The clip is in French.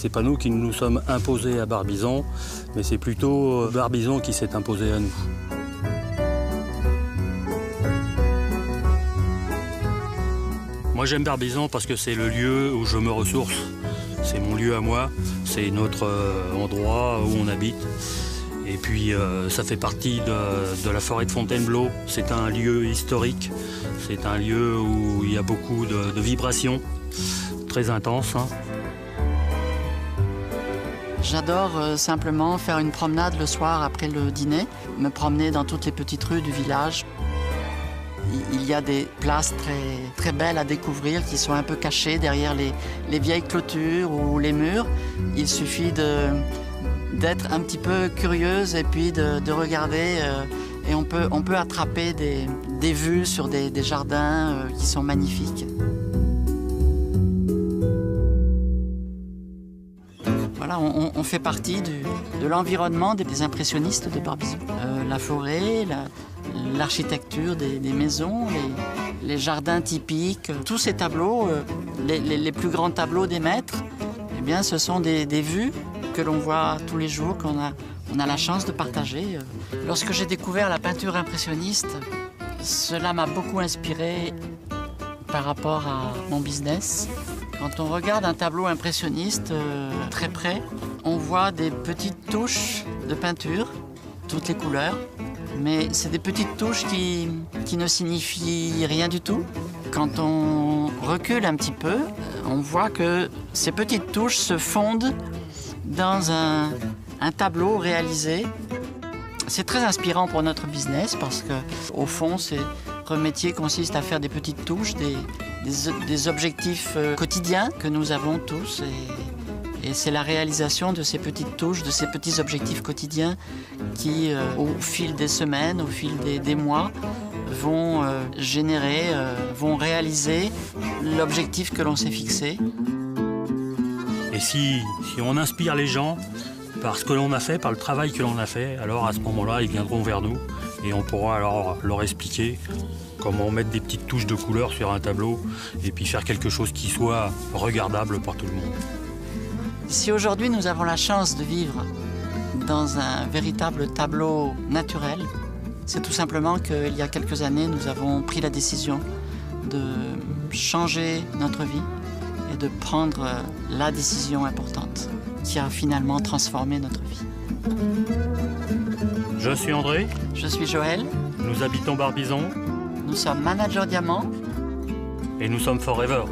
C'est pas nous qui nous sommes imposés à Barbizon, mais c'est plutôt Barbizon qui s'est imposé à nous. Moi j'aime Barbizon parce que c'est le lieu où je me ressource. C'est mon lieu à moi, c'est notre endroit où on habite. Et puis ça fait partie de la forêt de Fontainebleau. C'est un lieu historique, c'est un lieu où il y a beaucoup de vibrations, très intenses. Hein. J'adore simplement faire une promenade le soir après le dîner, me promener dans toutes les petites rues du village. Il y a des places très belles à découvrir qui sont un peu cachées derrière les vieilles clôtures ou les murs. Il suffit d'être un petit peu curieuse et puis de regarder et on peut attraper des vues sur des jardins qui sont magnifiques. Voilà, on fait partie de l'environnement des impressionnistes de Barbizon. La forêt, l'architecture des maisons, les jardins typiques, tous ces tableaux, les plus grands tableaux des maîtres, eh bien, ce sont des vues que l'on voit tous les jours, qu'on a la chance de partager. Lorsque j'ai découvert la peinture impressionniste, cela m'a beaucoup inspiré par rapport à mon business. Quand on regarde un tableau impressionniste très près, on voit des petites touches de peinture, toutes les couleurs, mais c'est des petites touches qui ne signifient rien du tout. Quand on recule un petit peu, on voit que ces petites touches se fondent dans un tableau réalisé. C'est très inspirant pour notre business parce que, au fond, notre métier consiste à faire des petites touches, des objectifs quotidiens que nous avons tous. Et c'est la réalisation de ces petites touches, de ces petits objectifs quotidiens qui, au fil des semaines, au fil des mois, vont vont réaliser l'objectif que l'on s'est fixé. Et si on inspire les gens par ce que l'on a fait, par le travail que l'on a fait, alors à ce moment-là, ils viendront vers nous et on pourra alors leur expliquer comment mettre des petites touches de couleur sur un tableau et puis faire quelque chose qui soit regardable par tout le monde. Si aujourd'hui nous avons la chance de vivre dans un véritable tableau naturel, c'est tout simplement qu'il y a quelques années, nous avons pris la décision de changer notre vie et de prendre la décision importante qui a finalement transformé notre vie. Je suis André. Je suis Joël. Nous habitons Barbizon. Nous sommes Manager Diamant. Et nous sommes Forever.